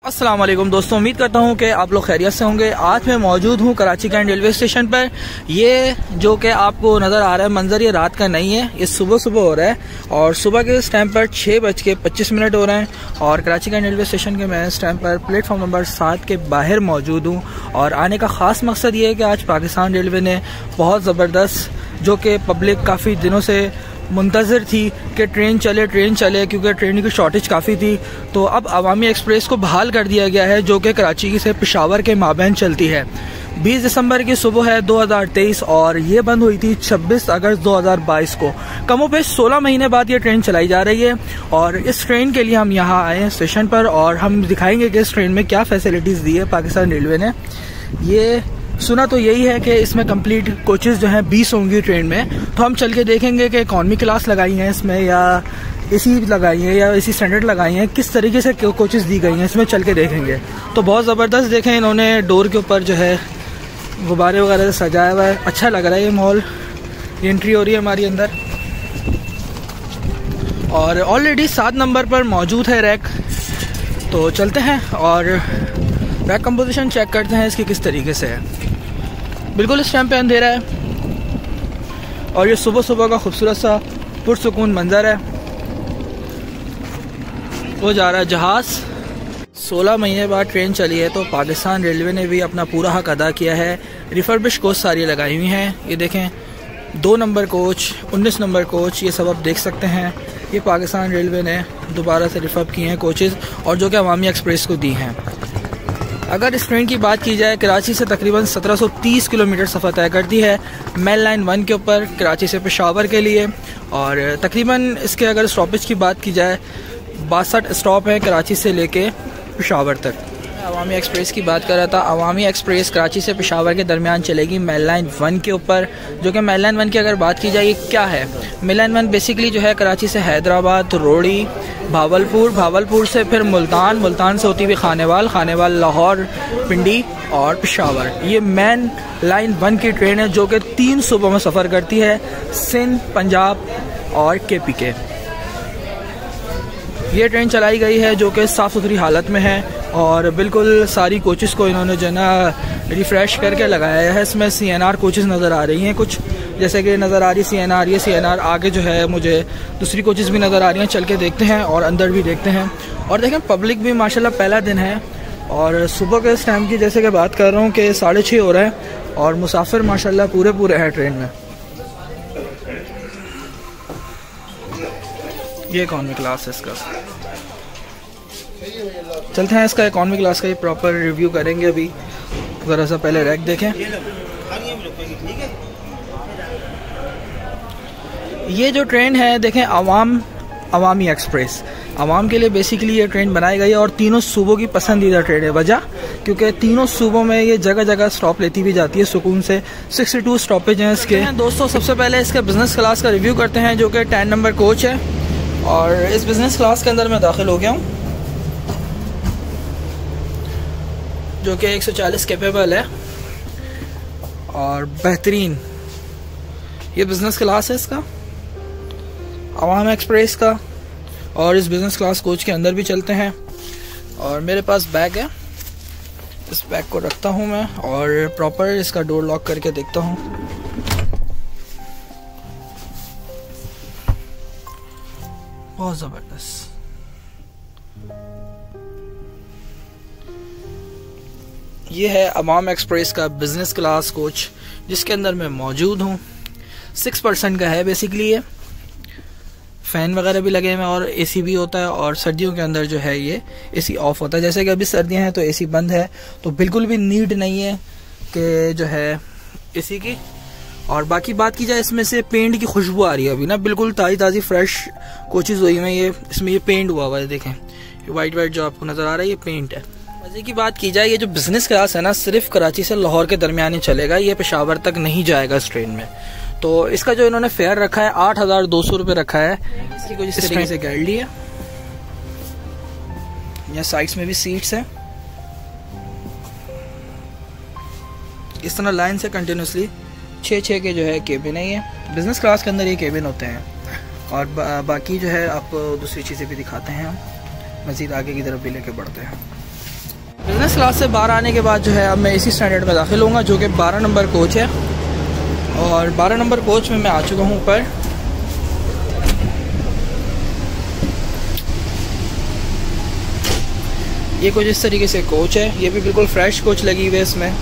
अस्सलाम वालेकुम दोस्तों, उम्मीद करता हूँ कि आप लोग खैरियत से होंगे। आज मैं मौजूद हूँ कराची कैंट रेलवे स्टेशन पर। ये जो कि आपको नज़र आ रहा है मंजर, ये रात का नहीं है, ये सुबह सुबह हो रहा है और सुबह के इस टाइम पर 6:25 हो रहे हैं और कराची कैंट रेलवे स्टेशन के मैं इस टाइम पर प्लेटफॉर्म नंबर 7 के बाहर मौजूद हूँ। और आने का ख़ास मकसद ये है कि आज पाकिस्तान रेलवे ने बहुत ज़बरदस्त, जो कि पब्लिक काफ़ी दिनों से मुंतज़र थी कि ट्रेन चले क्योंकि ट्रेन की शॉर्टेज काफ़ी थी, तो अब अवामी एक्सप्रेस को बहाल कर दिया गया है, जो कि कराची से पेशावर के माबैन चलती है। 20 दिसंबर की सुबह है 2023 और ये बंद हुई थी 26 अगस्त 2022 को। कमोपेश 16 महीने बाद ये ट्रेन चलाई जा रही है और इस ट्रेन के लिए हम यहाँ आए हैं स्टेशन पर और हम दिखाएंगे कि इस ट्रेन में क्या फैसिलिटीज़ दी है पाकिस्तान रेलवे ने। ये सुना तो यही है कि इसमें कंप्लीट कोचेज़ जो हैं 20 होंगी ट्रेन में, तो हम चल के देखेंगे कि इकॉनमी क्लास लगाई हैं इसमें या एसी लगाई है या एसी स्टैंडर्ड लगाई हैं, किस तरीके से कोचेज़ दी गई हैं इसमें चल के देखेंगे। तो बहुत ज़बरदस्त देखें, इन्होंने डोर के ऊपर जो है गुब्बारे वगैरह से सजाया हुआ है, अच्छा लग रहा है ये माहौल। एंट्री हो रही है हमारी अंदर और ऑलरेडी 7 नंबर पर मौजूद है रैक, तो चलते हैं और रैक कंपोजिशन चेक करते हैं इसकी किस तरीके से है। बिल्कुल इस टाइम पे अंधेरा है और ये सुबह सुबह का खूबसूरत सा पुरसुकून मंजर है। वो जा रहा है जहाज़। 16 महीने बाद ट्रेन चली है तो पाकिस्तान रेलवे ने भी अपना पूरा हक अदा किया है। रिफर्बिश कोच सारी लगाई हुई हैं, ये देखें 2 नंबर कोच, 19 नंबर कोच, ये सब आप देख सकते हैं। ये पाकिस्तान रेलवे ने दोबारा से रिफर्ब किए हैं कोचेज़ और जो कि अवामी एक्सप्रेस को दी हैं। अगर इस ट्रेन की बात की जाए, कराची से तकरीबन 1730 किलोमीटर सफ़र तय करती है मेल लाइन 1 के ऊपर कराची से पेशावर के लिए। और तकरीबन इसके अगर स्टॉपेज की बात की जाए 62 स्टॉप हैं कराची से लेके पेशावर तक। अवामी एक्सप्रेस की बात कर रहा था। अवामी एक्सप्रेस कराची से पेशावर के दरमियान चलेगी मेल लाइन 1 के ऊपर, जो कि मेल लाइन 1 की अगर बात की जाए क्या है, मेल लाइन 1 बेसिकली जो है कराची से हैदराबाद, रोड़ी, भावलपुर से फिर मुल्तान से होती हुई खानेवाल, लाहौर, पिंडी और पेशावर। ये मेन लाइन 1 की ट्रेन है जो कि 3 सूबों में सफ़र करती है, सिंध, पंजाब और KP के। ये ट्रेन चलाई गई है जो कि साफ़ सुथरी हालत में है और बिल्कुल सारी कोचेज़ को इन्होंने जो ना रिफ़्रेश करके लगाया है। इसमें CNR कोचेज़ नज़र आ रही हैं कुछ, जैसे कि नज़र आ रही CNR, ये CNR आगे जो है मुझे दूसरी कोचेज़ भी नज़र आ रही हैं, चल के देखते हैं और अंदर भी देखते हैं। और देखें पब्लिक भी माशाल्लाह पहला दिन है और सुबह के इस टाइम की जैसे कि बात कर रहा हूँ कि 6:30 हो रहा है और मुसाफिर माशाल्लाह पूरे हैं ट्रेन में। ये इकॉनमी क्लास है इसका, चलते हैं इसका इकॉनमी क्लास का ही प्रॉपर रिव्यू करेंगे। अभी ज़रा सा पहले रैक देखें। ये जो ट्रेन है देखें अवामी एक्सप्रेस, आवाम के लिए बेसिकली ये ट्रेन बनाई गई है और तीनों सूबों की पसंदीदा ट्रेन है। वजह क्योंकि तीनों सूबों में ये जगह जगह स्टॉप लेती भी जाती है सुकून से। 62 स्टॉपेज हैं इसके। दोस्तों सबसे पहले इसका बिज़नेस क्लास का रिव्यू करते हैं जो कि 10 नंबर कोच है और इस बिज़नेस क्लास के अंदर मैं दाखिल हो गया हूँ जो कि 140 कैपेबल है और बेहतरीन ये बिज़नेस क्लास है इसका अवाम एक्सप्रेस का। और इस बिज़नेस क्लास कोच के अंदर भी चलते हैं और मेरे पास बैग है, इस बैग को रखता हूँ मैं और प्रॉपर इसका डोर लॉक करके देखता हूँ। बहुत ज़बरदस्त। ये है अवाम एक्सप्रेस का बिज़नेस क्लास कोच जिसके अंदर मैं मौजूद हूँ। 6% का है बेसिकली ये, फ़ैन वगैरह भी लगे हुए हैं और AC भी होता है और सर्दियों के अंदर जो है ये AC ऑफ होता है। जैसे कि अभी सर्दियां हैं तो AC बंद है, तो बिल्कुल भी नीड नहीं है कि जो है AC की। और बाकी बात की जाए इसमें से पेंट की खुशबू आ रही है अभी ना, बिल्कुल ताज़ी फ्रेश कोचेज़ हुई हैं। ये इसमें ये पेंट हुआ हुआ है, देखें ये वाइट जो आपको नज़र आ रहा है ये पेंट है। मज़े की बात की जाए, ये जो बिज़नेस क्लास है ना सिर्फ कराची से लाहौर के दरमियान ही चलेगा, ये पेशावर तक नहीं जाएगा इस ट्रेन में। तो इसका जो इन्होंने फेयर रखा है 8,200 रुपये रखा है। इसकी कुछ इस तरीके से गाइड ली है। यहाँ साइड्स में भी सीट्स हैं, इस तरह लाइन से कंटिन्यूसली 6 के जो है केबिन है। ये बिज़नेस क्लास के अंदर ये केबिन होते हैं और बाकी जो है आपको दूसरी चीज़ें भी दिखाते हैं हम, मज़ीद आगे की तरफ भी लेके बढ़ते हैं। बिजनेस क्लास से बाहर आने के बाद जो है अब मैं इसी स्टैंडर्ड में दाखिल होऊंगा जो कि 12 नंबर कोच है। और 12 नंबर कोच में मैं आ चुका हूँ ऊपर। ये कुछ इस तरीके से कोच है, ये भी बिल्कुल फ्रेश कोच लगी हुई है इसमें।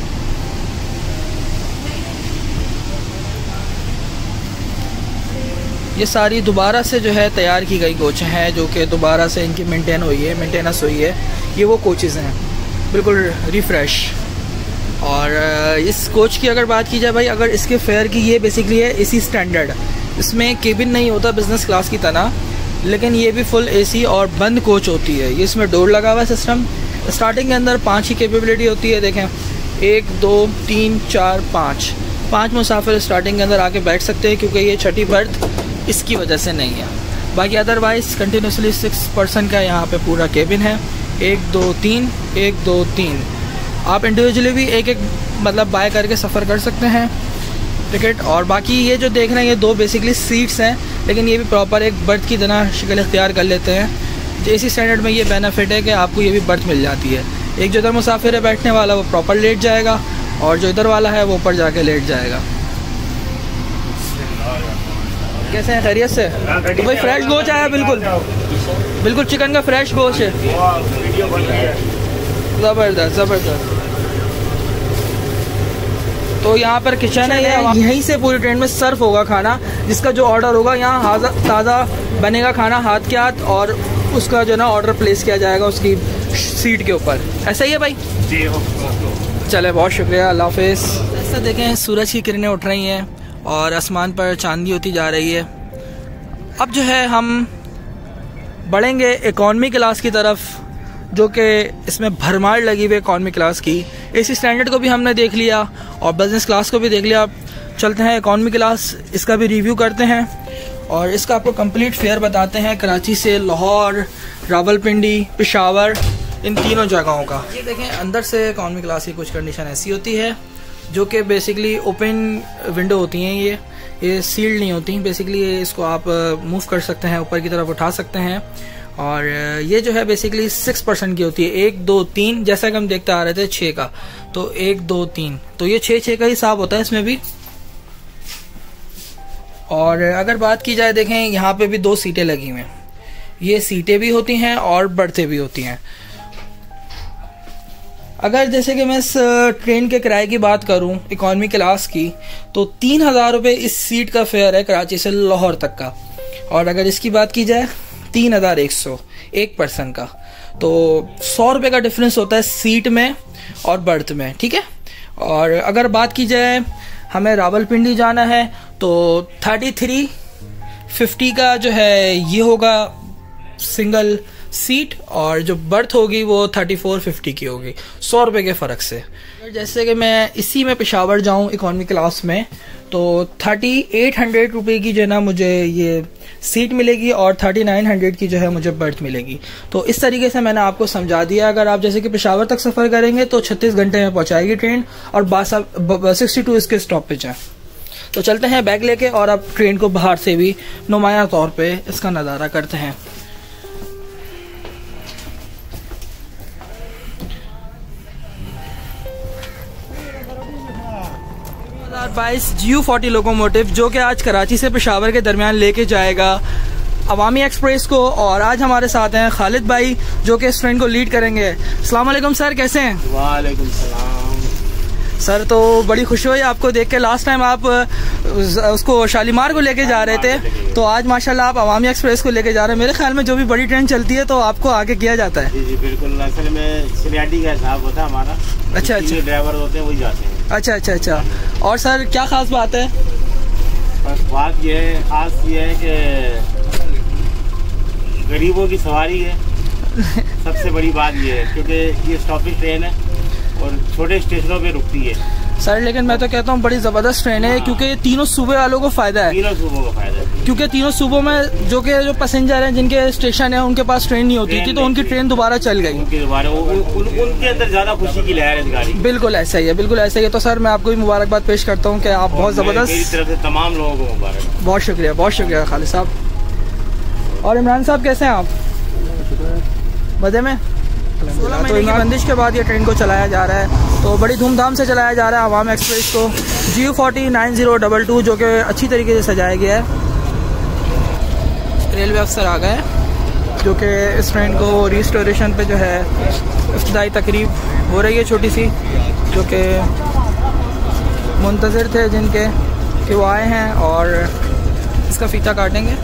ये सारी दोबारा से जो है तैयार की गई कोच हैं जो कि दोबारा से इनकी मेंटेनेंस हुई है। ये वो कोचेज़ हैं बिल्कुल रिफ़्रेश। और इस कोच की अगर बात की जाए भाई, अगर इसके फेयर की, ये बेसिकली है एसी स्टैंडर्ड। इसमें केबिन नहीं होता बिज़नेस क्लास की तरह, लेकिन ये भी फुल एसी और बंद कोच होती है। ये इसमें डोर लगा हुआ है सिस्टम। स्टार्टिंग के अंदर 5 की कैपेबिलिटी होती है। देखें 1 2 3 4 5 मुसाफिर स्टार्टिंग के अंदर आके बैठ सकते हैं, क्योंकि ये छठी बर्थ इसकी वजह से नहीं है। बाकी अदरवाइज़ कंटिन्यूसली 6 पर्सन का यहाँ पे पूरा केबिन है। 1 2 3 1 2 3। आप इंडिविजुअली भी एक मतलब बाय करके सफ़र कर सकते हैं टिकट। और बाकी ये जो देख रहे हैं ये 2 बेसिकली सीट्स हैं, लेकिन ये भी प्रॉपर एक बर्थ की तरह शक्ल इख्तियार कर लेते हैं। एसी स्टैंडर्ड में ये बेनिफिट है कि आपको ये भी बर्थ मिल जाती है। एक जो इधर मुसाफिर है बैठने वाला वो प्रॉपर लेट जाएगा, और जो इधर वाला है वो ऊपर जाके लेट जाएगा। कैसे हैं, खैरियत से? तो भाई फ्रेश गोश्त आया, बिल्कुल चिकन का फ्रेश गोश्त है, ज़बरदस्त ज़बरदस्त। तो यहाँ पर किचन है, यहीं से पूरी ट्रेन में सर्व होगा खाना। जिसका जो ऑर्डर होगा यहाँ ताज़ा बनेगा खाना हाथ के हाथ, और उसका जो ना ऑर्डर प्लेस किया जाएगा उसकी सीट के ऊपर। ऐसा ही है भाई जी? चले, बहुत शुक्रिया, अल्लाह हाफिज़। ऐसा देखें सूरज की किरणें उठ रही हैं और आसमान पर चांदनी होती जा रही है। अब जो है हम बढ़ेंगे इकॉनमी क्लास की तरफ, जो कि इसमें भरमार लगी हुई इकॉनमी क्लास की। एसी स्टैंडर्ड को भी हमने देख लिया और बिजनेस क्लास को भी देख लिया। चलते हैं इकॉनमी क्लास, इसका भी रिव्यू करते हैं और इसका आपको कंप्लीट फेयर बताते हैं। कराची से लाहौर, रावलपिंडी, पेशावर, इन तीनों जगहों का। ये देखें अंदर से इकॉनमी क्लास की कुछ कंडीशन ऐसी होती है जो कि बेसिकली ओपन विंडो होती हैं। ये सील्ड नहीं होती। बेसिकली इसको आप मूव कर सकते हैं, ऊपर की तरफ उठा सकते हैं। और ये जो है बेसिकली 6% की होती है। 1 2 3 जैसा कि हम देखते आ रहे थे 6 का, तो 1 2 3, तो ये 6 का हिसाब होता है इसमें भी। और अगर बात की जाए, देखें यहाँ पे भी 2 सीटें लगी हुई हैं। ये सीटें भी होती हैं और बर्थे भी होती हैं। अगर जैसे कि मैं इस ट्रेन के किराए की बात करूं इकॉनमी क्लास की, तो 3000 रुपये इस सीट का फेयर है कराची से लाहौर तक का। और अगर इसकी बात की जाए 3100 एक पर्सन का, तो 100 रुपये का डिफरेंस होता है सीट में और बर्थ में, ठीक है। और अगर बात की जाए हमें रावलपिंडी जाना है तो 3350 का जो है ये होगा सिंगल सीट, और जो बर्थ होगी वो 3450 की होगी, 100 रुपये के फ़र्क से। जैसे कि मैं इसी में पेशावर जाऊं इकॉनमी क्लास में, तो 3800 रुपये की जो है ना मुझे ये सीट मिलेगी और 3900 की जो है मुझे बर्थ मिलेगी। तो इस तरीके से मैंने आपको समझा दिया। अगर आप जैसे कि पेशावर तक सफ़र करेंगे तो 36 घंटे में पहुंचाएगी ट्रेन, और 62 इसके स्टॉपेज हैं। तो चलते हैं बैग लेके और अब ट्रेन को बाहर से भी नुमाया तौर पर इसका नज़ारा करते हैं। 2022 GU40 लोकोमोटिव जो कि आज कराची से पेशावर के दरमियान लेके जाएगा अवामी एक्सप्रेस को। और आज हमारे साथ हैं खालिद भाई जो कि इस ट्रेन को लीड करेंगे। अस्सलाम वालेकुम सर, कैसे हैं? वालेकुम सलाम सर। तो बड़ी खुशी हुई आपको देख के। लास्ट टाइम आप उसको शालीमार को लेके जा रहे थे, तो आज माशाल्लाह आप अवामी एक्सप्रेस को लेके जा रहे हैं। मेरे ख्याल में जो भी बड़ी ट्रेन चलती है तो आपको आगे किया जाता है। जी जी बिल्कुल, असल में सीनियरिटी का हिसाब होता है हमारा। अच्छा अच्छा, ड्राइवर होते हैं वही जाते हैं। अच्छा अच्छा अच्छा। और सर क्या खास बात है? बस बात ये है, खास ये है कि गरीबों की सवारी है। सबसे बड़ी बात ये है क्योंकि ये स्टॉपिंग ट्रेन है और छोटे स्टेशनों पे रुकती है सर। लेकिन मैं तो कहता हूँ बड़ी ज़बरदस्त ट्रेन है क्योंकि ये तीनों सूबे वालों को फ़ायदा है। तीनों सूबों को फायदा है क्योंकि तीनों सूबों में जो पैसेंजर हैं जिनके स्टेशन है उनके पास ट्रेन नहीं होती थी, तो उनकी ट्रेन दोबारा चल गई। उनके अंदर ज़्यादा खुशी की लहर है इस गाड़ी। बिल्कुल ऐसा ही है, बिल्कुल ऐसा ही है। तो सर मैं आपको भी मुबारकबाद पेश करता हूँ कि आप बहुत ज़बरदस्त। मेरी तरफ से तमाम लोगों को मुबारक। बहुत शुक्रिया खालिद साहब। और इमरान साहब कैसे हैं आप? मज़े में? 16 महीने की बंदिश के बाद ये ट्रेन को चलाया जा रहा है, तो बड़ी धूमधाम से चलाया जा रहा है आवाम एक्सप्रेस को। GU40 9022 जो कि अच्छी तरीके से सजाया गया है। रेलवे अफसर आ गए जो कि इस ट्रेन को रिस्टोरेशन पे जो है इफ्तिदाई तकरीब हो रही है छोटी सी, जो कि मुंतज़िर थे जिनके कि वो आए हैं और इसका फीता काटेंगे।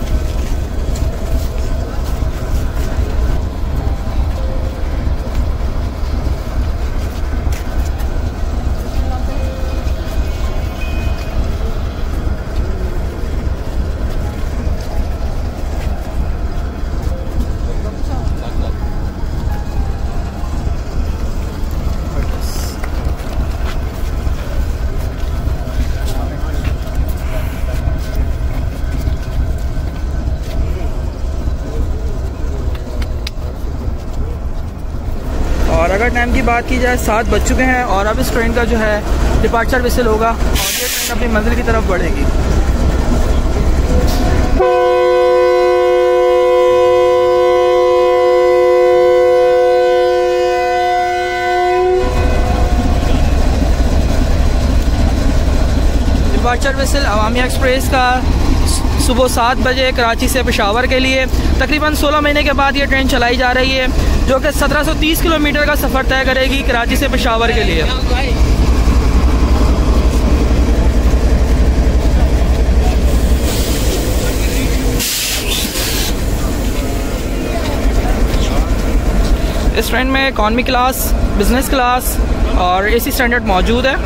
और अगर टाइम की बात की जाए 7 बज चुके हैं और अब इस ट्रेन का जो है डिपार्चर विसल होगा और ये ट्रेन अपनी मंजिल की तरफ बढ़ेगी। डिपार्चर विसल अवामी एक्सप्रेस का सुबह 7 बजे कराची से पेशावर के लिए तकरीबन 16 महीने के बाद ये ट्रेन चलाई जा रही है, जो कि 1730 किलोमीटर का सफ़र तय करेगी कराची से पेशावर के लिए। इस ट्रेन में इकॉनमी क्लास, बिजनेस क्लास और AC स्टैंडर्ड मौजूद है।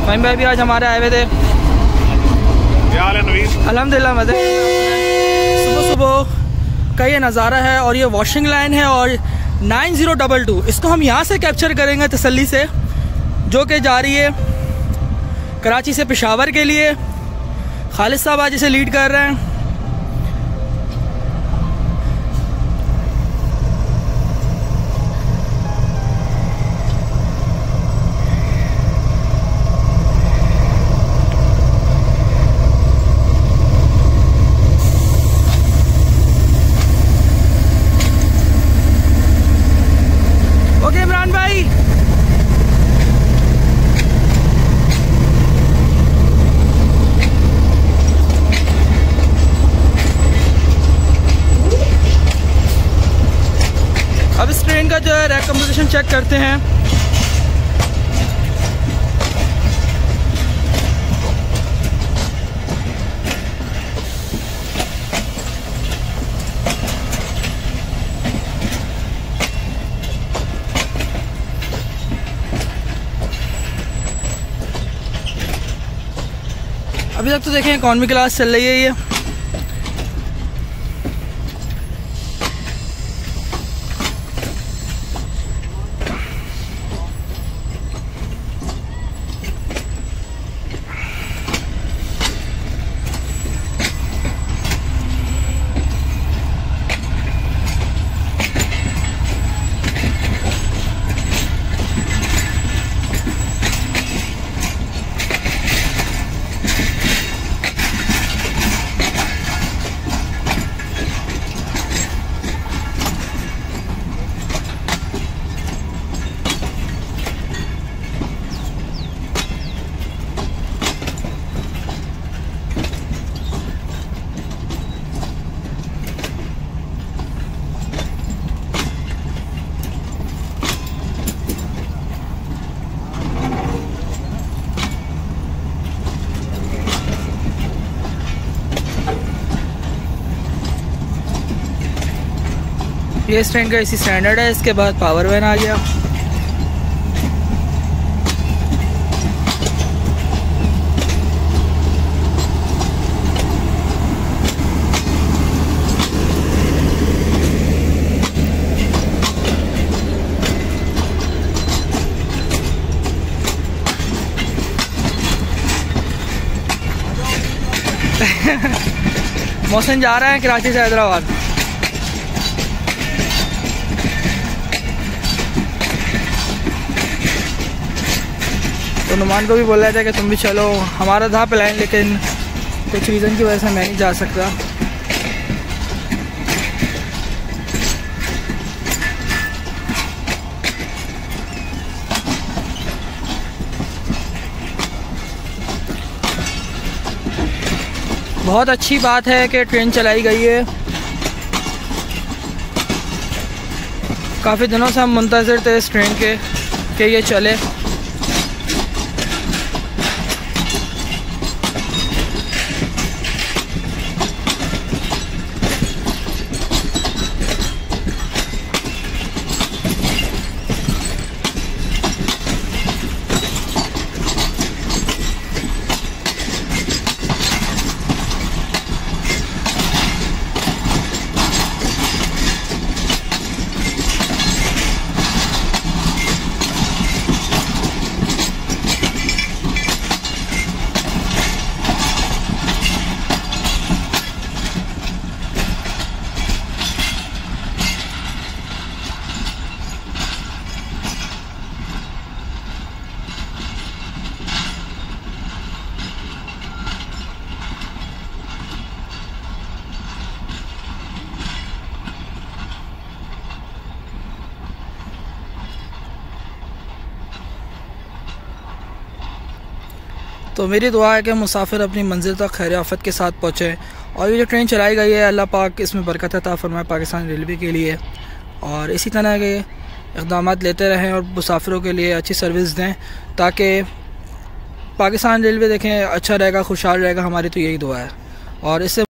फ़हीम भाई भी आज हमारे आए हुए थे। अल्हम्दुलिल्लाह मज़े। सुबह सुबह का ये नज़ारा है और ये वॉशिंग लाइन है और 9022 इसको हम यहाँ से कैप्चर करेंगे तसल्ली से, जो कि जा रही है कराची से पेशावर के लिए। खालिद साहब आज इसे लीड कर रहे हैं। ओके इमरान भाई, अब इस ट्रेन का जो है रैक कंपोजिशन चेक करते हैं। अभी तक तो देखें इकॉनमी क्लास चल रही है ये। ये इस ट्रेन का AC स्टैंडर्ड है, इसके बाद पावर वैन आ गया। मोहसिन जा रहे हैं कराची से हैदराबाद। तो नुमान को भी बोल रहे थे कि तुम भी चलो, हमारा था प्लान लेकिन कुछ रीज़न की वजह से मैं नहीं जा सकता। बहुत अच्छी बात है कि ट्रेन चलाई गई है। काफ़ी दिनों से हम मुंतज़िर थे इस ट्रेन के कि ये चले। तो मेरी दुआ है कि मुसाफिर अपनी मंजिल तक खैर आफत के साथ पहुँचे। और ये जो ट्रेन चलाई गई है, अल्लाह पाक इसमें बरकत अता फरमाए पाकिस्तान रेलवे के लिए, और इसी तरह के इक़दाम लेते रहें और मुसाफिरों के लिए अच्छी सर्विस दें ताकि पाकिस्तान रेलवे देखें अच्छा रहेगा, खुशहाल रहेगा। हमारी तो यही दुआ है। और इससे